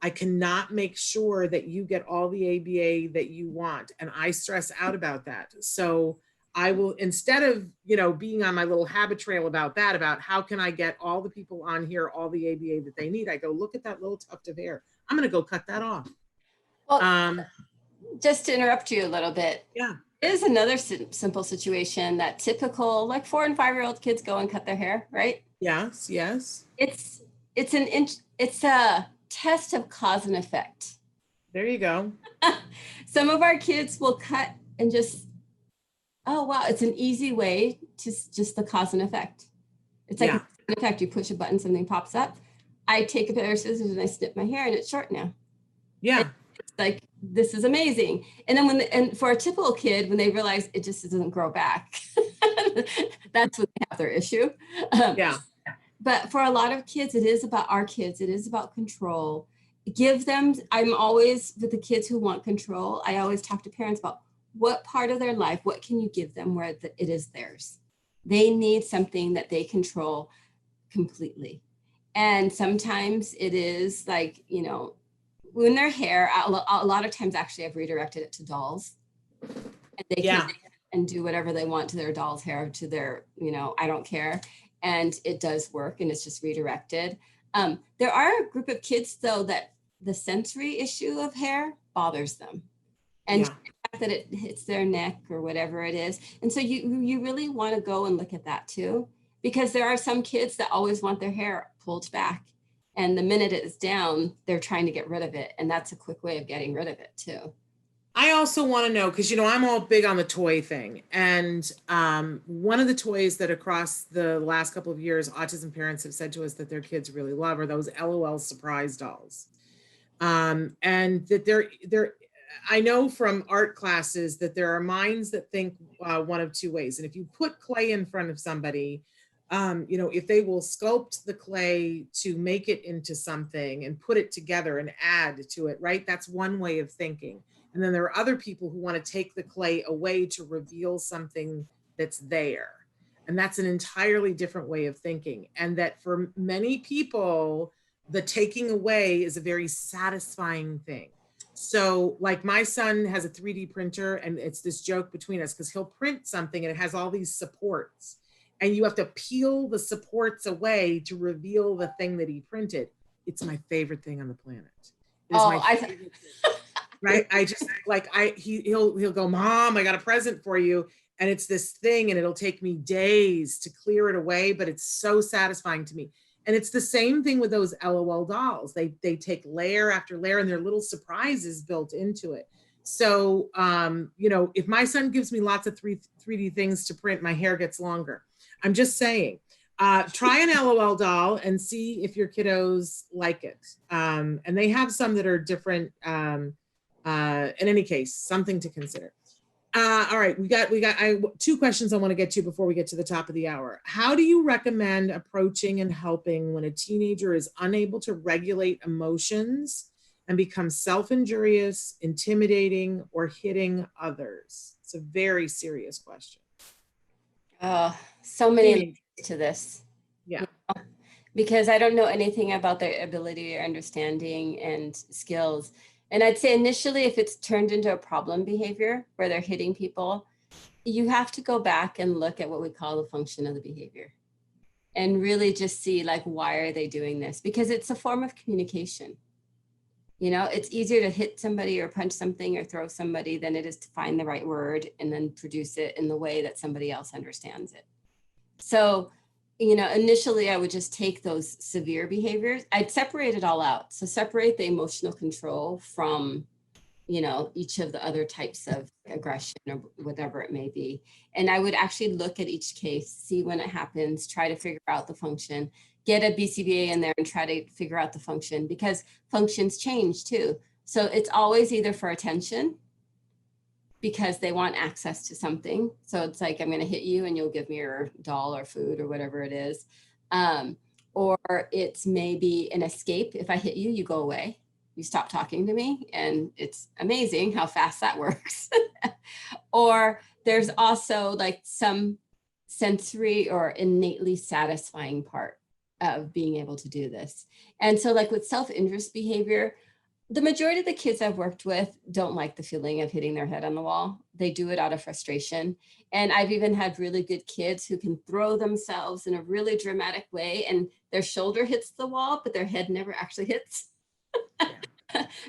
I cannot make sure that you get all the ABA that you want. And I stress out about that. So I will, instead of, you know, being on my little habit trail about that, about how can I get all the people on here, all the ABA that they need, I go, look at that little tuft of hair. I'm going to go cut that off. Well, just to interrupt you a little bit. Yeah. It is another simple situation that typical, like 4 and 5-year-old kids go and cut their hair, right? Yes, yes. It's a test of cause and effect. There you go. Some of our kids will cut and just, oh, wow, it's an easy way to just the cause and effect. It's like, in effect, you push a button, something pops up. I take a pair of scissors and I snip my hair and it's short now. Yeah. And it's like, this is amazing. And then and for a typical kid, when they realize it just doesn't grow back, that's when they have their issue. Yeah. But for a lot of kids, it is about our kids. It is about control. Give them, I'm always, with the kids who want control, I always talk to parents about what part of their life, what can you give them where it is theirs? They need something that they control completely. And sometimes it is like, you know, when their hair, a lot of times actually I've redirected it to dolls. And they can and do whatever they want to their doll's hair, to their, you know, I don't care. And it does work, and it's just redirected. There are a group of kids though that the sensory issue of hair bothers them. And the fact that it hits their neck or whatever it is. And so you really want to go and look at that too, because there are some kids that always want their hair pulled back. And the minute it's down, they're trying to get rid of it. And that's a quick way of getting rid of it too. I also want to know, because, you know, I'm all big on the toy thing. And one of the toys that across the last couple of years, autism parents have said to us that their kids really love are those LOL surprise dolls. And that I know from art classes that there are minds that think one of two ways. And if you put clay in front of somebody, you know, if they will sculpt the clay to make it into something and put it together and add to it, right? That's one way of thinking. And then there are other people who want to take the clay away to reveal something that's there. And that's an entirely different way of thinking. And that for many people, the taking away is a very satisfying thing. So like my son has a 3D printer, and it's this joke between us because he'll print something and it has all these supports. And you have to peel the supports away to reveal the thing that he printed. It's my favorite thing on the planet. It is my favorite thing. Right? I just like, he'll go, Mom, I got a present for you. And it's this thing, and it'll take me days to clear it away, but it's so satisfying to me. And it's the same thing with those LOL dolls. They take layer after layer, and there are little surprises built into it. So, you know, if my son gives me lots of 3D things to print, my hair gets longer. I'm just saying, try an LOL doll and see if your kiddos like it. And they have some that are different, In any case, something to consider. All right, we got two questions I want to get to before we get to the top of the hour. How do you recommend approaching and helping when a teenager is unable to regulate emotions and becomes self-injurious, intimidating, or hitting others? It's a very serious question. So many Teenage. layers to this. Yeah. Because I don't know anything about their ability or understanding and skills. And I'd say initially, if it's turned into a problem behavior where they're hitting people, you have to go back and look at what we call the function of the behavior and really just see, like, why are they doing this? Because it's a form of communication. You know, it's easier to hit somebody or punch something or throw somebody than it is to find the right word and then produce it in the way that somebody else understands it. So, you know, initially I would just take those severe behaviors. I'd separate it all out. So separate the emotional control from, you know, each of the other types of aggression or whatever it may be. And I would actually look at each case, see when it happens, try to figure out the function, get a BCBA in there and try to figure out the function, because functions change too. So it's always either for attention, because they want access to something. So it's like, I'm going to hit you and you'll give me your doll or food or whatever it is. Or it's maybe an escape. If I hit you, you go away. You stop talking to me. And it's amazing how fast that works. Or there's also like some sensory or innately satisfying part of being able to do this. And so like with self-interest behavior, the majority of the kids I've worked with don't like the feeling of hitting their head on the wall. They do it out of frustration. And I've even had really good kids who can throw themselves in a really dramatic way and their shoulder hits the wall, but their head never actually hits.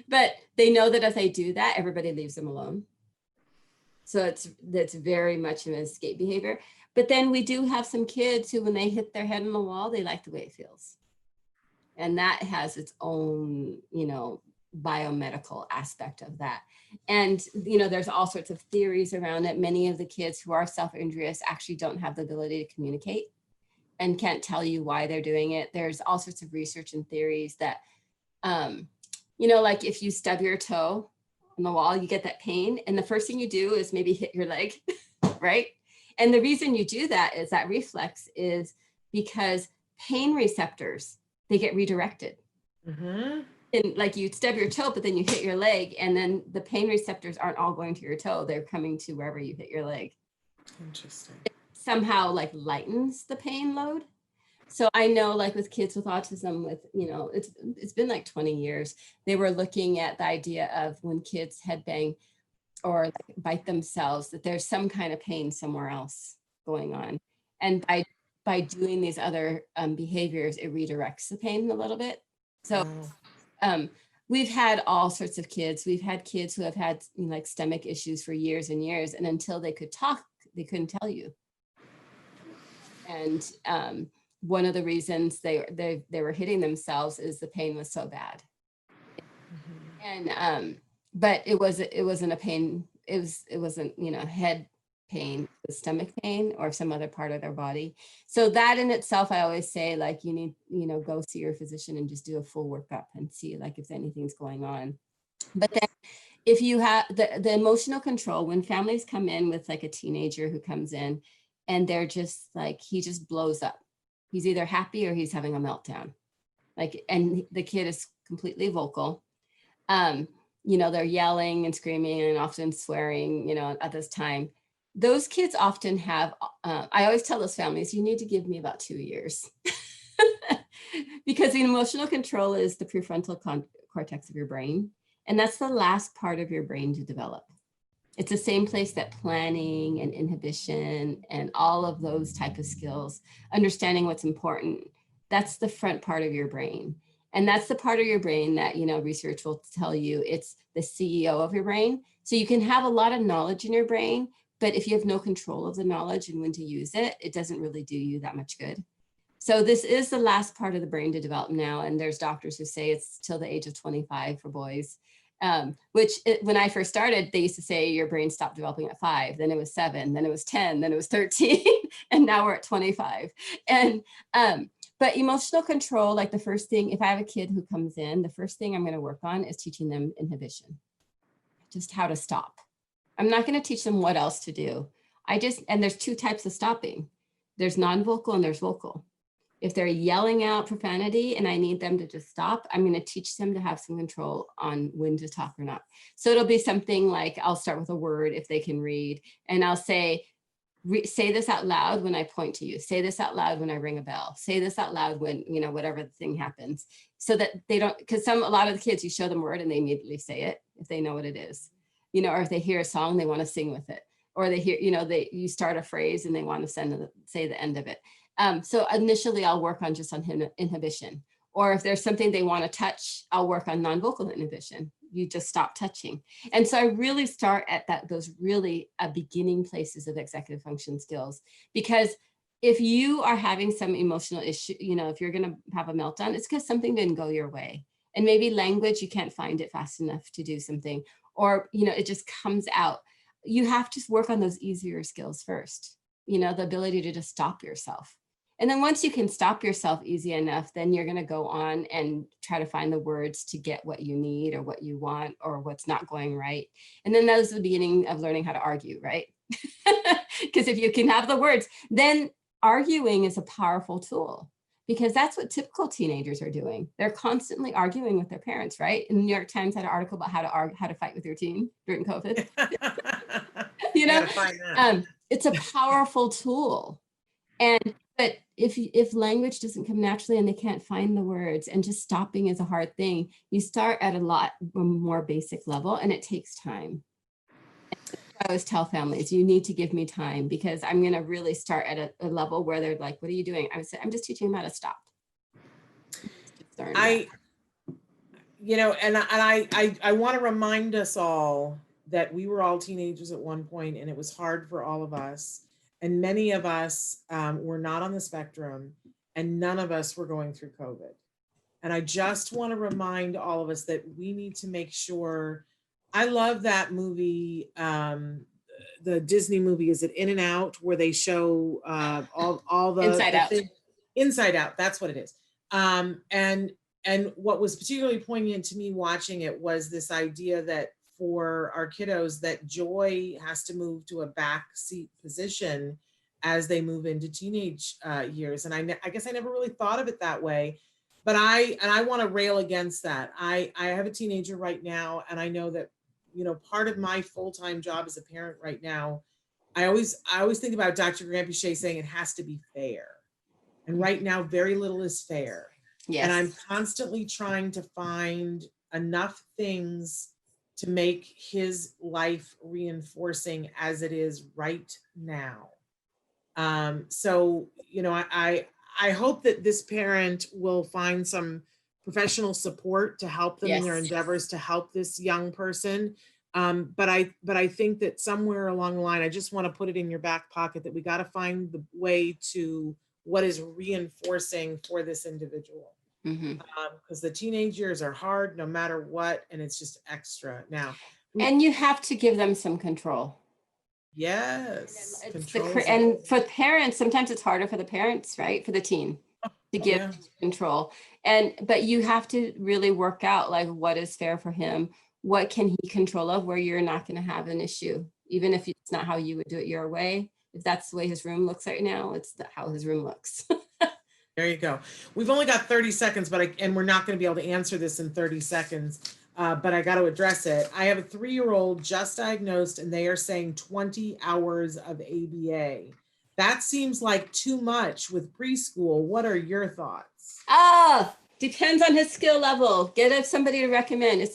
But they know that as they do that, everybody leaves them alone. So that's very much an escape behavior. But then we do have some kids who, when they hit their head on the wall, they like the way it feels. And that has its own, you know, biomedical aspect of that. And, you know, there's all sorts of theories around it. Many of the kids who are self-injurious actually don't have the ability to communicate and can't tell you why they're doing it. There's all sorts of research and theories that, you know, like if you stub your toe on the wall, you get that pain. And the first thing you do is maybe hit your leg, right? And the reason you do that is that reflex is because pain receptors, they get redirected. Mm-hmm. And like you stub your toe, but then you hit your leg, and then the pain receptors aren't all going to your toe. They're coming to wherever you hit your leg. Interesting. It somehow like lightens the pain load. So I know like with kids with autism, with, you know, it's been like 20 years, they were looking at the idea of when kids headbang or like bite themselves, that there's some kind of pain somewhere else going on. And by doing these other behaviors, it redirects the pain a little bit. So we've had all sorts of kids. We've had kids who have had, you know, like stomach issues for years and years, and until they could talk, they couldn't tell you. And one of the reasons they were hitting themselves is the pain was so bad. Mm-hmm. And but it wasn't a pain. It wasn't, you know, head pain, the stomach pain or some other part of their body. So that in itself, I always say, like, you need, you know, go see your physician and just do a full workup and see like if anything's going on. But then if you have the emotional control, when families come in with like a teenager who comes in and they're just like, he just blows up. He's either happy or he's having a meltdown. Like, and the kid is completely vocal. You know, they're yelling and screaming and often swearing, you know, at this time. Those kids often have, I always tell those families, you need to give me about 2 years. Because the emotional control is the prefrontal cortex of your brain. And that's the last part of your brain to develop. It's the same place that planning and inhibition and all of those type of skills, understanding what's important, that's the front part of your brain. And that's the part of your brain that, you know, research will tell you it's the CEO of your brain. So you can have a lot of knowledge in your brain, but if you have no control of the knowledge and when to use it, it doesn't really do you that much good. So this is the last part of the brain to develop now. And there's doctors who say it's till the age of 25 for boys, when I first started, they used to say your brain stopped developing at 5, then it was 7, then it was 10, then it was 13, and now we're at 25. And but emotional control, like the first thing, if I have a kid who comes in, the first thing I'm going to work on is teaching them inhibition. just how to stop. I'm not going to teach them what else to do. And there's two types of stopping. There's non-vocal and there's vocal. If they're yelling out profanity and I need them to just stop, I'm going to teach them to have some control on when to talk or not. So it'll be something like, I'll start with a word if they can read, and I'll say, say this out loud when I point to you. Say this out loud when I ring a bell. Say this out loud when, whatever the thing happens, so that they don't, because a lot of the kids, you show them a word and they immediately say it if they know what it is, or if they hear a song, they want to sing with it, or they hear, you start a phrase and they want to say the end of it. So initially I'll work on just on inhibition, or if there's something they want to touch, I'll work on non-vocal inhibition. You just stop touching. And so I really start at those really beginning places of executive function skills, because if you are having some emotional issue, if you're going to have a meltdown, it's because something didn't go your way. And maybe language, you can't find it fast enough to do something, or, it just comes out. You have to work on those easier skills first, the ability to just stop yourself. And then once you can stop yourself easy enough, then you're going to go on and try to find the words to get what you need or what you want or what's not going right. And then that was the beginning of learning how to argue, right? Because if you can have the words, then arguing is a powerful tool, because that's what typical teenagers are doing. They're constantly arguing with their parents, right? And the New York Times had an article about how to fight with your teen during COVID. It's a powerful tool. But if language doesn't come naturally and they can't find the words, and just stopping is a hard thing, you start at a lot more basic level, and it takes time. I always tell families, you need to give me time, because I'm going to really start at a level where they're like, what are you doing? I would say, I'm just teaching them how to stop. I want to remind us all that we were all teenagers at one point, and it was hard for all of us. And many of us were not on the spectrum, and none of us were going through COVID. And I just want to remind all of us that we need to make sure. I love that movie, the Disney movie, is it In and Out, where they show all the Inside Out. Inside Out, that's what it is. And what was particularly poignant to me watching it was this idea that for our kiddos, that joy has to move to a backseat position as they move into teenage years. And I guess I never really thought of it that way, but I want to rail against that. I have a teenager right now, and I know that, part of my full-time job as a parent right now, I always think about Dr. Grampuchet saying it has to be fair. And right now, very little is fair. Yes. And I'm constantly trying to find enough things to make his life reinforcing as it is right now. So, I hope that this parent will find some professional support to help them in their endeavors to help this young person. But I think that somewhere along the line, I just want to put it in your back pocket that we got to find the way to what is reinforcing for this individual. Because the teenage years are hard no matter what, and it's just extra now. And you have to give them some control. Yes. And for parents, sometimes it's harder for the parents, right? For the teen to give control. But you have to really work out, like, what is fair for him? What can he control of, where you're not going to have an issue, even if it's not how you would do it your way. If that's the way his room looks right now, it's how his room looks. There you go. We've only got 30 seconds, and we're not going to be able to answer this in 30 seconds, but I got to address it. I have a 3-year-old just diagnosed, and they are saying 20 hours of ABA. That seems like too much with preschool. What are your thoughts? Depends on his skill level. Get somebody to recommend.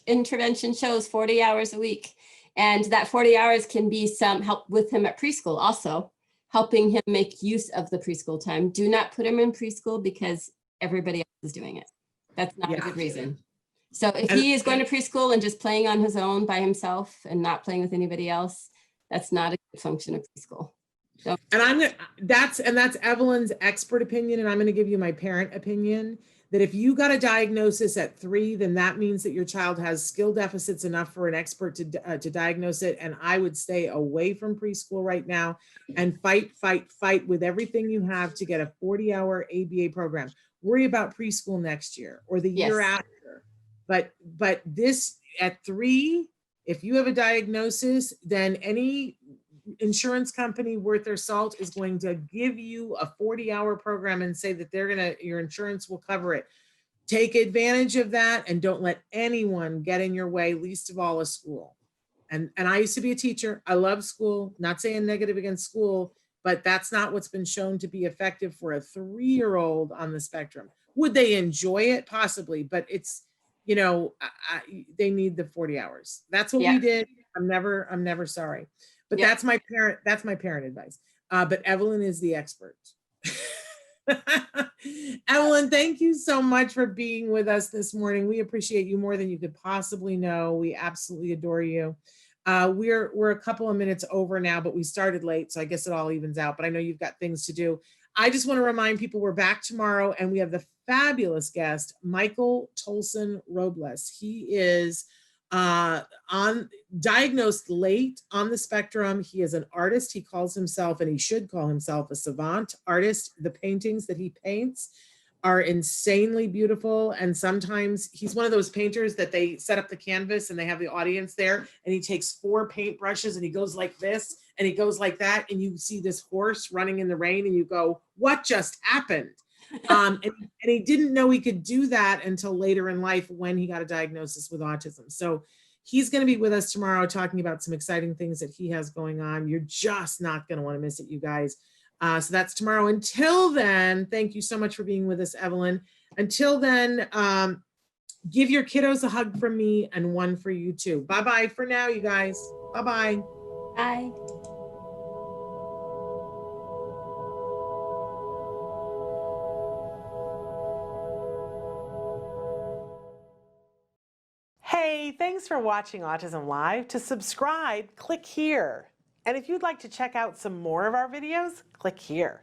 Intervention shows 40 hours a week. And that 40 hours can be some help with him at preschool also, helping him make use of the preschool time. Do not put him in preschool because everybody else is doing it. That's not a good reason. So if he is going to preschool and just playing on his own by himself and not playing with anybody else, that's not a good function of preschool. So, and that's Evelyn's expert opinion, and I'm going to give you my parent opinion. That if you got a diagnosis at 3, then that means that your child has skill deficits enough for an expert to diagnose it. And I would stay away from preschool right now and fight with everything you have to get a 40-hour ABA program. Worry about preschool next year or the year after. But this at 3, If you have a diagnosis, then any insurance company worth their salt is going to give you a 40-hour program and say that your insurance will cover it. Take advantage of that and don't let anyone get in your way, least of all a school. And I used to be a teacher. I love school, not saying negative against school, but that's not what's been shown to be effective for a 3-year-old on the spectrum. Would they enjoy it? Possibly, but it's, they need the 40 hours. That's what we did. I'm never sorry. But that's my parent advice. But Evelyn is the expert. Evelyn, thank you so much for being with us this morning. We appreciate you more than you could possibly know. We absolutely adore you. We're a couple of minutes over now, but we started late, so I guess it all evens out, but I know you've got things to do. I just want to remind people we're back tomorrow, and we have the fabulous guest, Michael Tolson Robles. He is diagnosed late on the spectrum. He is an artist. He calls himself, and he should call himself, a savant artist. The paintings that he paints are insanely beautiful. And sometimes he's one of those painters that they set up the canvas and they have the audience there, and he takes 4 paintbrushes and he goes like this and he goes like that, and you see this horse running in the rain and you go, what just happened? And he didn't know he could do that until later in life when he got a diagnosis with autism. So he's going to be with us tomorrow talking about some exciting things that he has going on. You're just not going to want to miss it, you guys. So that's tomorrow. Until then, thank you so much for being with us, Evelyn. Until then, give your kiddos a hug from me and one for you too. Bye-bye for now, you guys. Bye-bye. Bye. Hey, thanks for watching Autism Live. To subscribe, click here. And if you'd like to check out some more of our videos, click here.